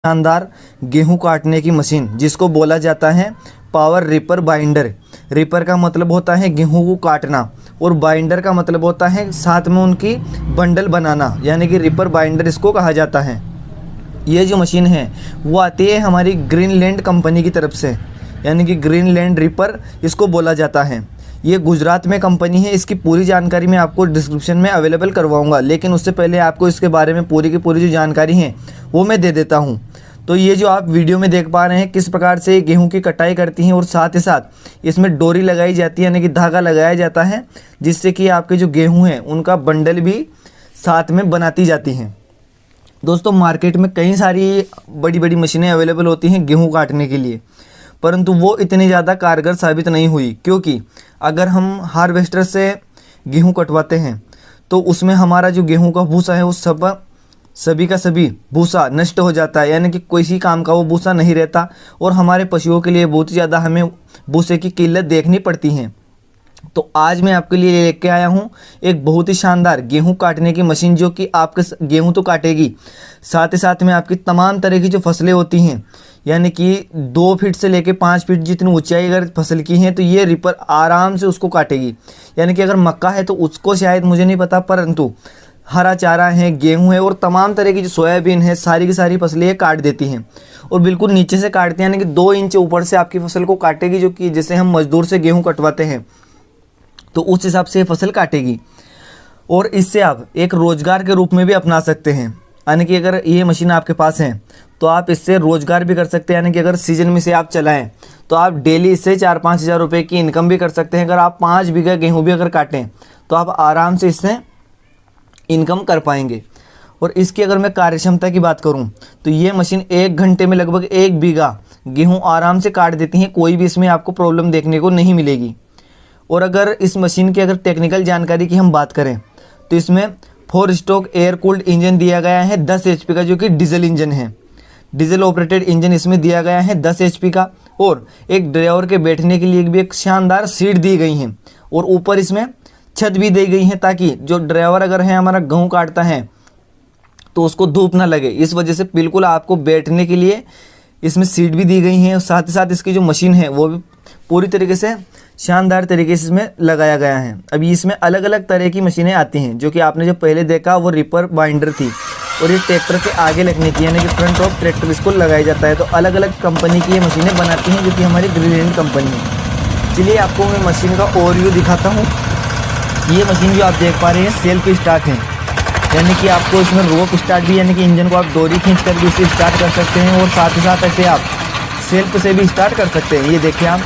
शानदार गेहूं काटने की मशीन जिसको बोला जाता है पावर रिपर बाइंडर। रिपर का मतलब होता है गेहूं को काटना और बाइंडर का मतलब होता है साथ में उनकी बंडल बनाना, यानी कि रिपर बाइंडर इसको कहा जाता है। ये जो मशीन है वो आती है हमारी ग्रीनलैंड कंपनी की तरफ से, यानी कि ग्रीनलैंड रिपर इसको बोला जाता है। ये गुजरात में कंपनी है। इसकी पूरी जानकारी मैं आपको डिस्क्रिप्शन में अवेलेबल करवाऊंगा, लेकिन उससे पहले आपको इसके बारे में पूरी की पूरी जो जानकारी है वो मैं दे देता हूँ। तो ये जो आप वीडियो में देख पा रहे हैं किस प्रकार से गेहूं की कटाई करती हैं और साथ ही साथ इसमें डोरी लगाई जाती है, यानी कि धागा लगाया जाता है, जिससे कि आपके जो गेहूं हैं उनका बंडल भी साथ में बनाती जाती हैं। दोस्तों, मार्केट में कई सारी बड़ी बड़ी मशीनें अवेलेबल होती हैं गेहूं काटने के लिए, परंतु वो इतनी ज़्यादा कारगर साबित नहीं हुई, क्योंकि अगर हम हार्वेस्टर से गेहूं कटवाते हैं तो उसमें हमारा जो गेहूं का भूसा है वो सभी का सभी भूसा नष्ट हो जाता है, यानी कि किसी काम का वो भूसा नहीं रहता और हमारे पशुओं के लिए बहुत ही ज़्यादा हमें भूसे की किल्लत देखनी पड़ती है। तो आज मैं आपके लिए लेके आया हूँ एक बहुत ही शानदार गेहूं काटने की मशीन, जो कि आपके गेहूं तो काटेगी, साथ ही साथ में आपकी तमाम तरह की जो फसलें होती हैं, यानी कि 2 फीट से लेके 5 फीट जितनी ऊंचाई अगर फसल की है तो ये रिपर आराम से उसको काटेगी। यानी कि अगर मक्का है तो उसको शायद मुझे नहीं पता, परंतु हरा चारा है, गेहूं है और तमाम तरह की जो सोयाबीन है, सारी की सारी फसलें ये काट देती हैं और बिल्कुल नीचे से काटती हैं, यानी कि 2 इंच ऊपर से आपकी फसल को काटेगी, जो कि जैसे हम मजदूर से गेहूँ कटवाते हैं तो उस हिसाब से फसल काटेगी। और इससे आप एक रोज़गार के रूप में भी अपना सकते हैं, यानी कि अगर ये मशीन आपके पास है तो आप इससे रोज़गार भी कर सकते हैं, यानी कि अगर सीजन में से आप चलाएं तो आप डेली इससे 4-5 हज़ार रुपये की इनकम भी कर सकते हैं। अगर आप 5 बीघा गेहूँ भी अगर काटें तो आप आराम से इससे इनकम कर पाएंगे। और इसकी अगर मैं कार्यक्षमता की बात करूं तो ये मशीन 1 घंटे में लगभग 1 बीघा गेहूं आराम से काट देती है, कोई भी इसमें आपको प्रॉब्लम देखने को नहीं मिलेगी। और अगर इस मशीन की अगर टेक्निकल जानकारी की हम बात करें तो इसमें 4 स्ट्रोक एयर कूल्ड इंजन दिया गया है 10 HP का, जो कि डीजल इंजन है। डीजल ऑपरेटेड इंजन इसमें दिया गया है 10 HP का। और एक ड्राइवर के बैठने के लिए भी एक शानदार सीट दी गई है और ऊपर इसमें छत भी दी गई है, ताकि जो ड्राइवर अगर है हमारा गेहूं काटता है तो उसको धूप ना लगे। इस वजह से बिल्कुल आपको बैठने के लिए इसमें सीट भी दी गई है। और साथ ही साथ इसकी जो मशीन है वो भी पूरी तरीके से शानदार तरीके से इसमें लगाया गया है। अभी इसमें अलग अलग तरह की मशीनें आती हैं, जो कि आपने जो पहले देखा वो रिपर बाइंडर थी और ये ट्रैक्टर के आगे लगने की, यानी कि फ्रंट ऑफ ट्रैक्टर इसको लगाया जाता है। तो अलग अलग कंपनी की ये मशीनें बनाती हैं, जो कि हमारी ग्रीनलैंड कंपनी है। चलिए आपको मैं मशीन का ओवरव्यू दिखाता हूँ। ये मशीन जो आप देख पा रहे हैं सेल्फ स्टार्ट है, यानी कि आपको इसमें रोप स्टार्ट भी, यानी कि इंजन को आप डोरी खींच कर भी इसे स्टार्ट कर सकते हैं और साथ ही साथ ऐसे आप सेल्फ से भी स्टार्ट कर सकते हैं। ये देखिए आप